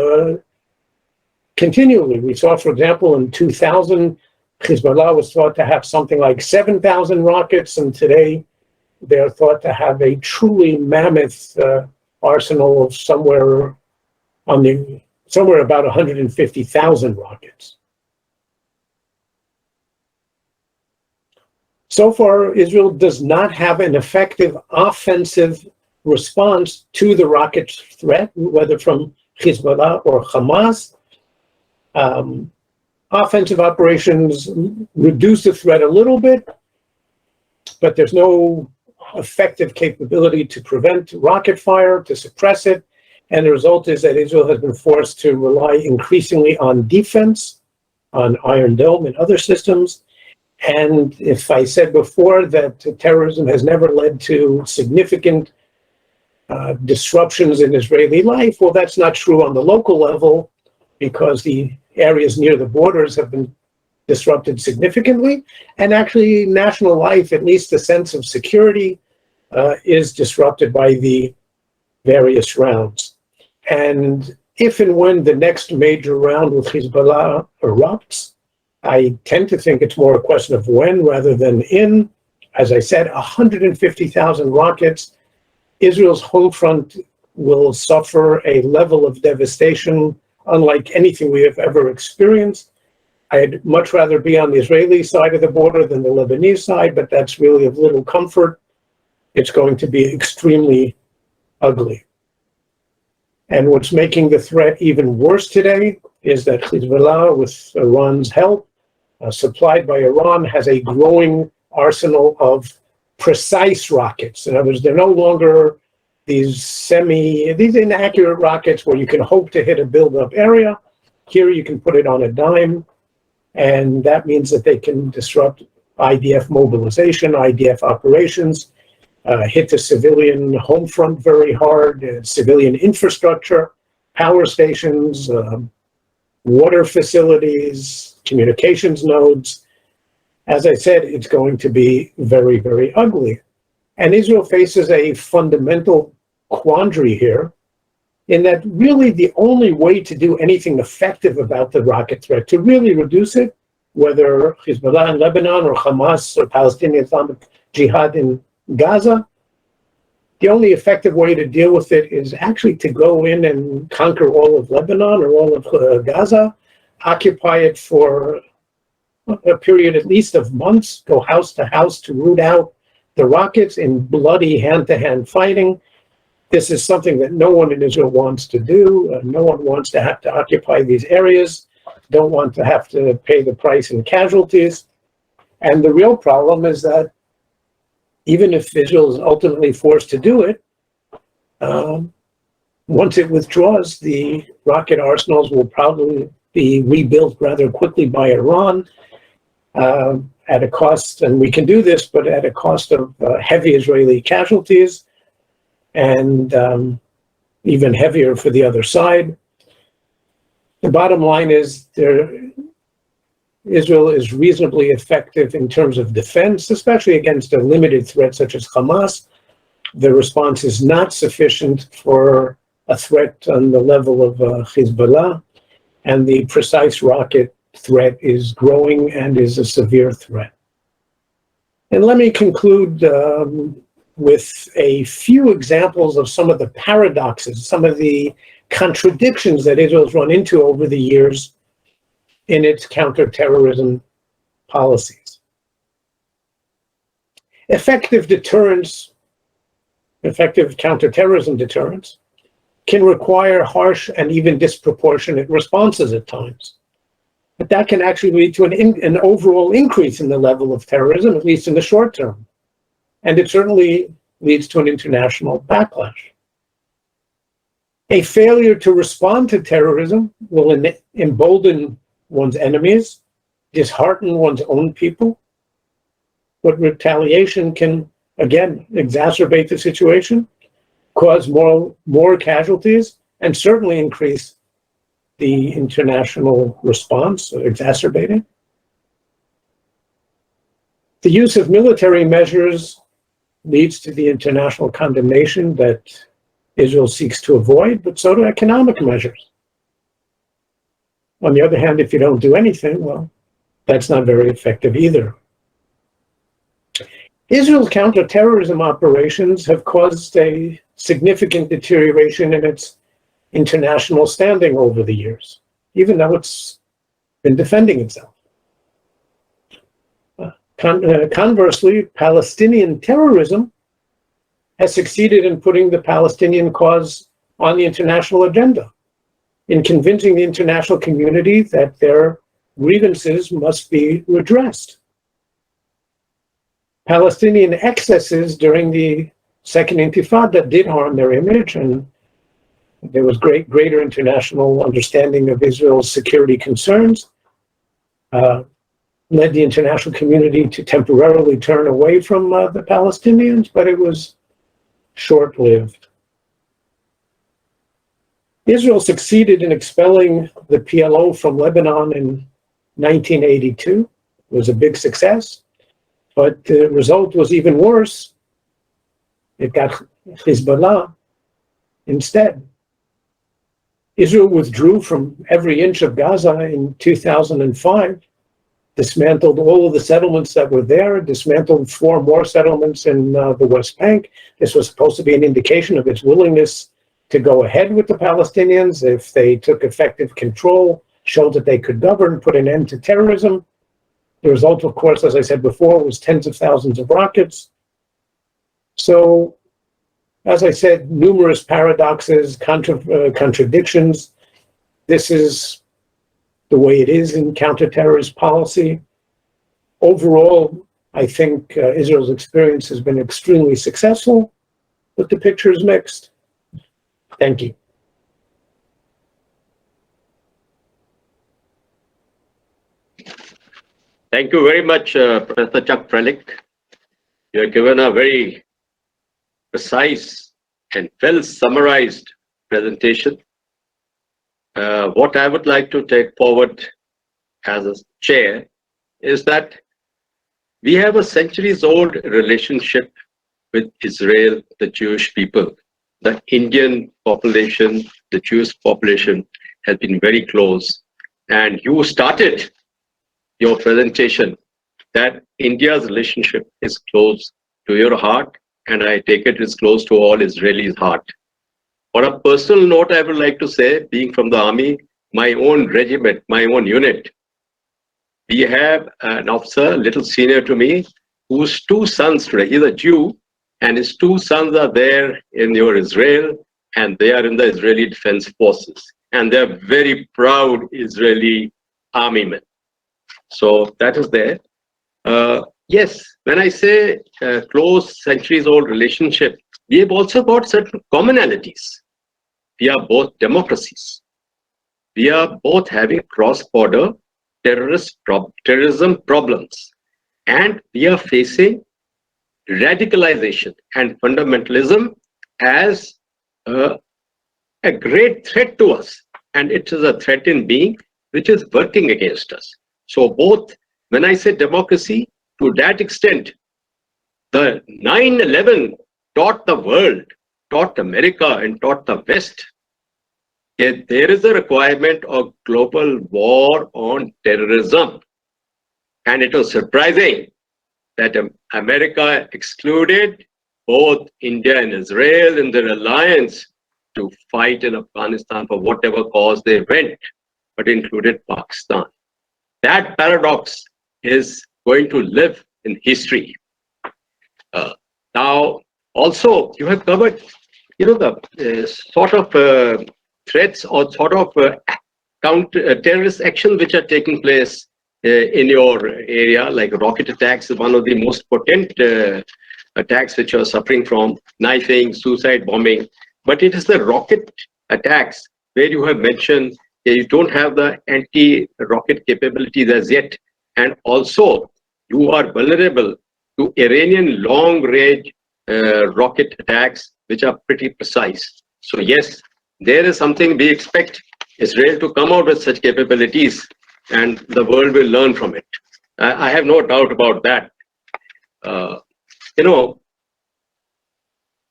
continually. We saw, for example, in 2000, Hezbollah was thought to have something like 7,000 rockets, and today they're thought to have a truly mammoth arsenal of somewhere about 150,000 rockets. So far, Israel does not have an effective offensive response to the rocket threat, whether from Hezbollah or Hamas. Offensive operations reduce the threat a little bit, but there's no effective capability to prevent rocket fire, to suppress it. And the result is that Israel has been forced to rely increasingly on defense, on Iron Dome and other systems. And if I said before that terrorism has never led to significant disruptions in Israeli life, well, that's not true on the local level, because the areas near the borders have been disrupted significantly. And actually, national life, at least the sense of security, is disrupted by the various rounds. And if and when the next major round with Hezbollah erupts, I tend to think it's more a question of when rather than in. As I said, 150,000 rockets. Israel's home front will suffer a level of devastation unlike anything we have ever experienced. I'd much rather be on the Israeli side of the border than the Lebanese side, but that's really of little comfort. It's going to be extremely ugly. And what's making the threat even worse today is that Hezbollah, with Iran's help, supplied by Iran, has a growing arsenal of precise rockets. In other words, they're no longer these inaccurate rockets where you can hope to hit a build-up area. Here you can put it on a dime, and that means that they can disrupt IDF mobilization, IDF operations, hit the civilian home front very hard, civilian infrastructure, power stations, water facilities, communications nodes. As I said, it's going to be very, very ugly. And Israel faces a fundamental quandary here, in that really the only way to do anything effective about the rocket threat, to really reduce it, whether Hezbollah in Lebanon or Hamas or Palestinian Islamic Jihad in Gaza, the only effective way to deal with it is actually to go in and conquer all of Lebanon or all of Gaza, occupy it for a period at least of months, go house to house to root out the rockets in bloody hand-to-hand fighting. This is something that no one in Israel wants to do. No one wants to have to occupy these areas, don't want to have to pay the price in casualties. And the real problem is that even if Israel is ultimately forced to do it, once it withdraws, the rocket arsenals will probably be rebuilt rather quickly by Iran at a cost, and we can do this, but at a cost of heavy Israeli casualties and even heavier for the other side. The bottom line is Israel is reasonably effective in terms of defense, especially against a limited threat such as Hamas. The response is not sufficient for a threat on the level of Hezbollah, and the precise rocket threat is growing and is a severe threat. And let me conclude with a few examples of some of the paradoxes, some of the contradictions that Israel's run into over the years in its counterterrorism policies. Effective deterrence, effective counterterrorism deterrence, can require harsh and even disproportionate responses at times. But that can actually lead to an overall increase in the level of terrorism, at least in the short term. And it certainly leads to an international backlash. A failure to respond to terrorism will embolden one's enemies, dishearten one's own people. But retaliation can, again, exacerbate the situation, cause more casualties, and certainly increase the international response, exacerbating. The use of military measures leads to the international condemnation that Israel seeks to avoid, but so do economic measures. On the other hand, if you don't do anything, well, that's not very effective either. Israel's counterterrorism operations have caused a significant deterioration in its international standing over the years, even though it's been defending itself. Conversely, Palestinian terrorism has succeeded in putting the Palestinian cause on the international agenda, in convincing the international community that their grievances must be redressed. Palestinian excesses during the Second Intifada did harm their image, and there was greater international understanding of Israel's security concerns, led the international community to temporarily turn away from the Palestinians, but it was short-lived. Israel succeeded in expelling the PLO from Lebanon in 1982. It was a big success, but the result was even worse. It got Hezbollah instead. Israel withdrew from every inch of Gaza in 2005, dismantled all of the settlements that were there, dismantled 4 more settlements in the West Bank. This was supposed to be an indication of its willingness to go ahead with the Palestinians if they took effective control, showed that they could govern, put an end to terrorism. The result, of course, as I said before, was tens of thousands of rockets. So, as I said, numerous paradoxes, contradictions. This is the way it is in counterterrorist policy. Overall, I think Israel's experience has been extremely successful, but the picture is mixed. Thank you. Thank you very much, Professor Chuck Frelick. You have given a very precise and well summarized presentation. What I would like to take forward as a chair is that we have a centuries-old relationship with Israel, the Jewish people. The Indian population, the Jewish population has been very close. And you started your presentation that India's relationship is close to your heart, and I take it is close to all Israelis' heart. On a personal note, I would like to say, being from the army, my own regiment, my own unit, we have an officer, a little senior to me, whose two sons today, he's a Jew, and his two sons are there in your Israel, and they are in the Israeli Defense Forces. And they're very proud Israeli army men. So that is there. Yes, when I say close centuries-old relationship, we have also got certain commonalities. We are both democracies. We are both having cross-border terrorism problems. And we are facing radicalization and fundamentalism as a great threat to us. And it is a threat in being which is working against us. So both, when I say democracy, to that extent, the 9/11 taught the world, taught America, and taught the West that there is a requirement of global war on terrorism. And it was surprising that America excluded both India and Israel in their alliance to fight in Afghanistan for whatever cause they went, but included Pakistan. That paradox is going to live in history. Now, also, you have covered, the sort of threats or sort of terrorist actions which are taking place in your area, like rocket attacks is one of the most potent attacks which are suffering from knifing, suicide bombing. But it is the rocket attacks where you have mentioned that you don't have the anti-rocket capabilities as yet. And also, you are vulnerable to Iranian long-range rocket attacks, which are pretty precise. So yes, there is something we expect Israel to come out with such capabilities, and the world will learn from it. I have no doubt about that.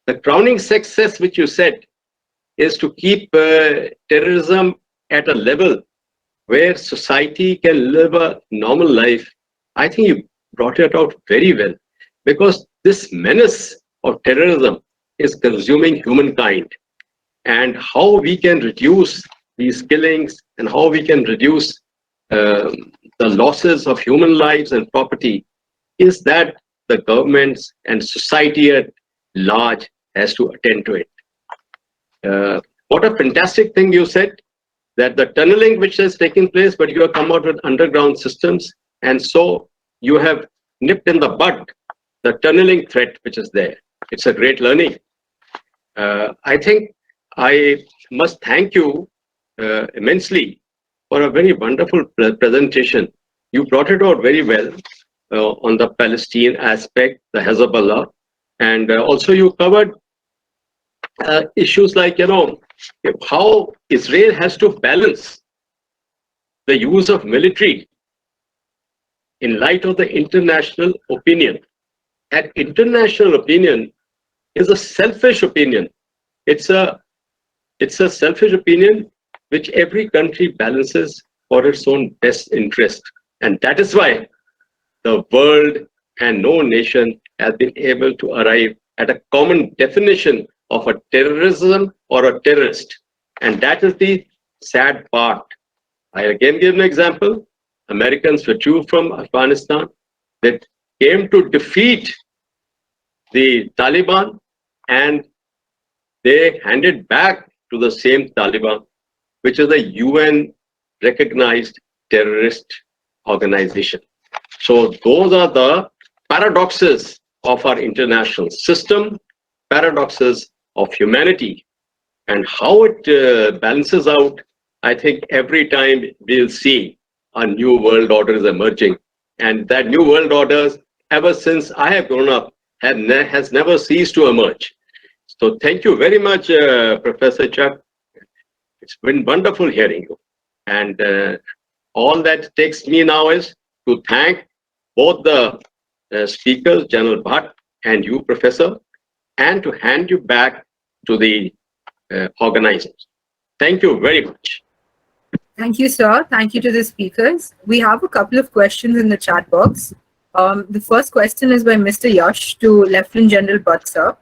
The crowning success, which you said, is to keep terrorism at a level where society can live a normal life. I think you brought it out very well, because this menace of terrorism is consuming humankind, and how we can reduce these killings and how we can reduce the losses of human lives and property is that the governments and society at large has to attend to it. What a fantastic thing you said, that the tunneling which has taken place, but you have come out with underground systems, and so you have nipped in the bud the tunneling threat which is there. It's a great learning. I think I must thank you immensely for a very wonderful presentation. You brought it out very well on the Palestine aspect, the Hezbollah, and also you covered issues like, how Israel has to balance the use of military in light of the international opinion. And international opinion is a selfish opinion. It's a selfish opinion which every country balances for its own best interest. And that is why the world and no nation has been able to arrive at a common definition of a terrorism or a terrorist. And that is the sad part. I again give an example. Americans withdrew from Afghanistan. They came to defeat the Taliban, and they handed back to the same Taliban, which is a UN recognized terrorist organization. So those are the paradoxes of our international system, paradoxes of humanity, and how it balances out. I think every time we'll see a new world order is emerging, and that new world orders, ever since I have grown up, has never ceased to emerge. So thank you very much, Professor Chuck. It's been wonderful hearing you. And all that takes me now is to thank both the speakers, General Bhatt and you, Professor, and to hand you back to the organizers. Thank you very much. Thank you, sir. Thank you to the speakers. We have a couple of questions in the chat box. The first question is by Mr. Yash to Lieutenant General Bhatt, sir.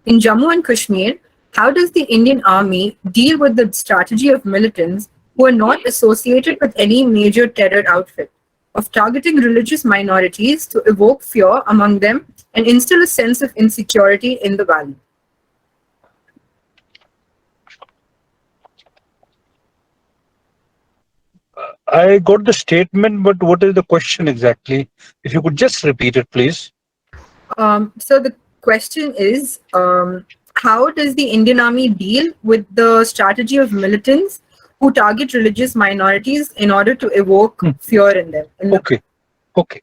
In Jammu and Kashmir, how does the Indian Army deal with the strategy of militants who are not associated with any major terror outfit of targeting religious minorities to evoke fear among them and instill a sense of insecurity in the valley? I got the statement, but what is the question exactly? If you could just repeat it, please. So the question is, how does the Indian Army deal with the strategy of militants who target religious minorities in order to evoke fear in them? Okay.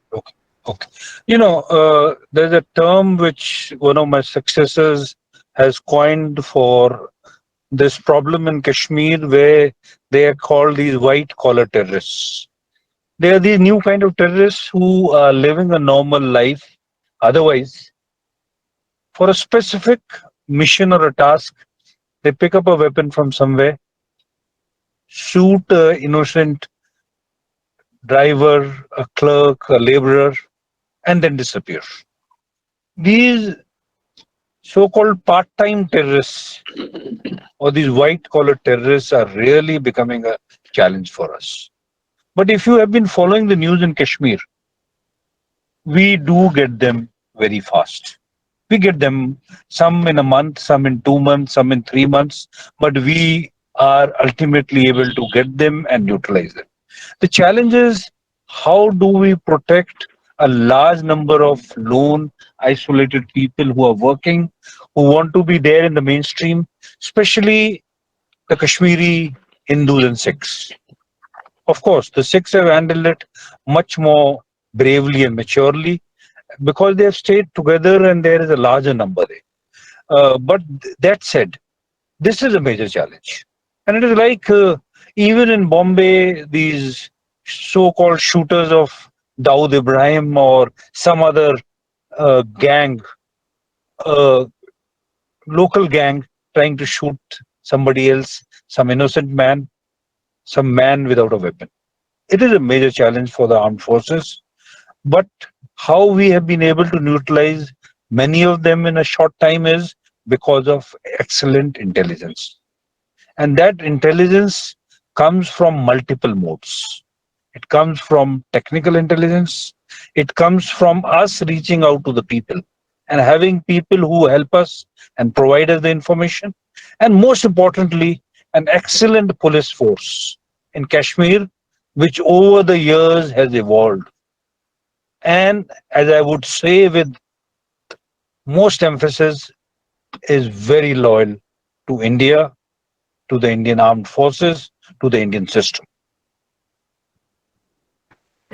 You know, there's a term which one of my successors has coined for this problem in Kashmir, where they are called these white-collar terrorists. They are these new kind of terrorists who are living a normal life. Otherwise, for a specific mission or a task, they pick up a weapon from somewhere, shoot an innocent driver, a clerk, a laborer, and then disappear. These so-called part-time terrorists or these white-collar terrorists are really becoming a challenge for us. But if you have been following the news in Kashmir, we do get them very fast. We get them, some in a month, some in 2 months, some in 3 months, but we are ultimately able to get them and neutralize them. The challenge is, how do we protect a large number of lone, isolated people who are working, who want to be there in the mainstream, especially the Kashmiri Hindus and Sikhs. Of course, the Sikhs have handled it much more bravely and maturely because they have stayed together and there is a larger number there. But that said, this is a major challenge. And it is like even in Bombay, these so-called shooters of Dawood Ibrahim or some other gang, local gang trying to shoot somebody else, some innocent man, some man without a weapon. It is a major challenge for the armed forces, but how we have been able to neutralize many of them in a short time is because of excellent intelligence. And that intelligence comes from multiple modes. It comes from technical intelligence. It comes from us reaching out to the people and having people who help us and provide us the information. And most importantly, an excellent police force in Kashmir, which over the years has evolved. And as I would say with most emphasis, is very loyal to India, to the Indian armed forces, to the Indian system.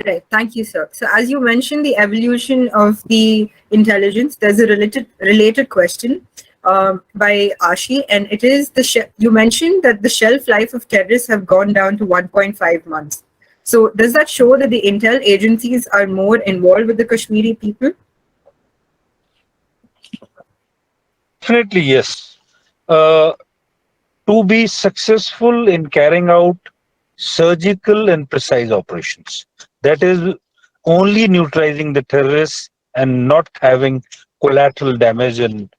Right. Thank you, sir. So as you mentioned, the evolution of the intelligence, there's a related question by Ashi, and it is you mentioned that the shelf life of terrorists have gone down to 1.5 months. So does that show that the intel agencies are more involved with the Kashmiri people? Definitely, yes. To be successful in carrying out surgical and precise operations, that is only neutralizing the terrorists and not having collateral damage in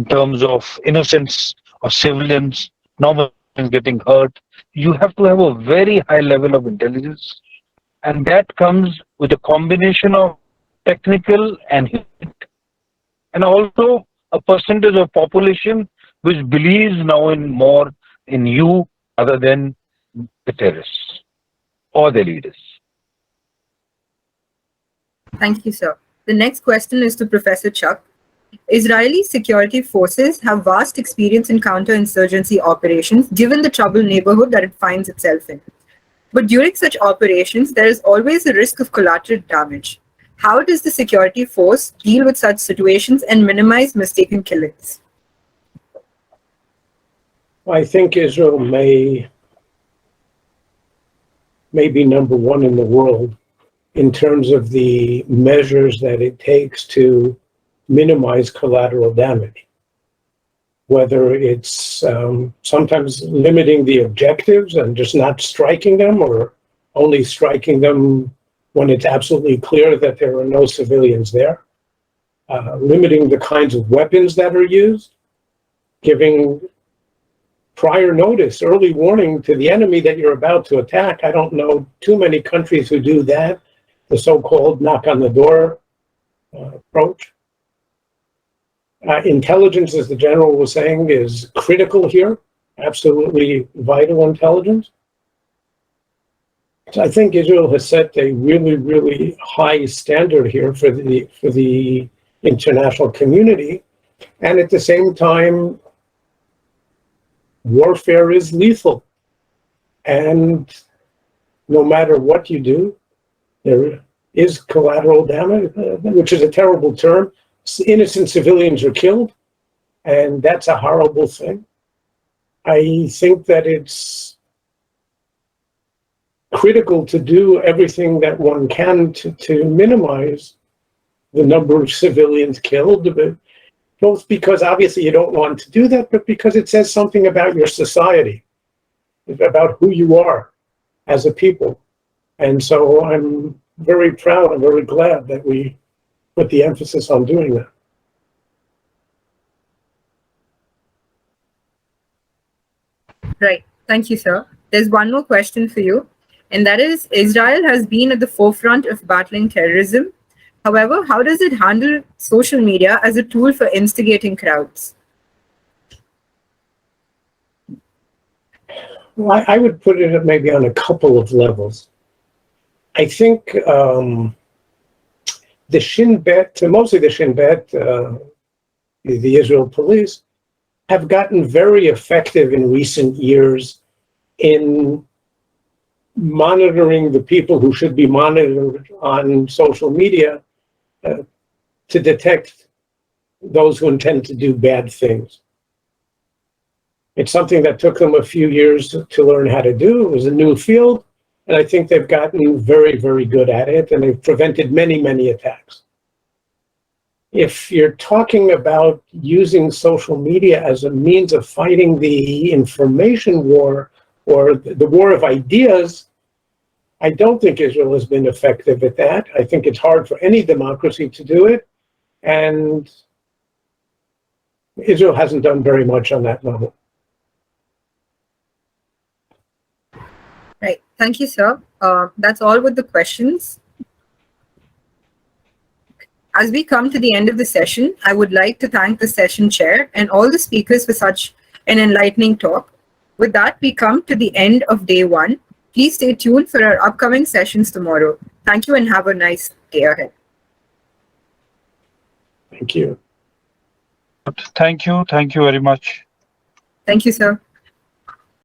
terms of innocents or civilians, normal getting hurt, you have to have a very high level of intelligence, and that comes with a combination of technical and human, and also a percentage of population which believes now in more in you other than the terrorists or the leaders. Thank you, sir. The next question is to Professor Chuck. Israeli security forces have vast experience in counterinsurgency operations given the troubled neighborhood that it finds itself in. But during such operations, there is always a risk of collateral damage. How does the security force deal with such situations and minimize mistaken killings? I think Israel may be number one in the world in terms of the measures that it takes to minimize collateral damage. Whether it's sometimes limiting the objectives and just not striking them, or only striking them when it's absolutely clear that there are no civilians there. Limiting the kinds of weapons that are used, giving prior notice, early warning to the enemy that you're about to attack. I don't know too many countries who do that, the so-called knock on the door approach. Intelligence, as the general was saying, is critical here, absolutely vital intelligence. So I think Israel has set a really, really high standard here for the international community. And at the same time, warfare is lethal. And no matter what you do, there is collateral damage, which is a terrible term. Innocent civilians are killed, and that's a horrible thing. I think that it's critical to do everything that one can to minimize the number of civilians killed, both because obviously you don't want to do that, but because it says something about your society, about who you are as a people. And so I'm very proud and very glad that we put the emphasis on doing that. Right. Thank you, sir. There's one more question for you, and that is, Israel has been at the forefront of battling terrorism. However, how does it handle social media as a tool for instigating crowds? Well, I would put it maybe on a couple of levels. I think the Shin Bet, mostly the Shin Bet, the Israel police, have gotten very effective in recent years in monitoring the people who should be monitored on social media to detect those who intend to do bad things. It's something that took them a few years to learn how to do. It was a new field, and I think they've gotten very, very good at it, and they've prevented many, many attacks. If you're talking about using social media as a means of fighting the information war or the war of ideas, I don't think Israel has been effective at that. I think it's hard for any democracy to do it, and Israel hasn't done very much on that level. Right. Thank you, sir. That's all with the questions. As we come to the end of the session, I would like to thank the session chair and all the speakers for such an enlightening talk. With that, we come to the end of day one. Please stay tuned for our upcoming sessions tomorrow. Thank you and have a nice day ahead. Thank you. Thank you. Thank you very much. Thank you, sir.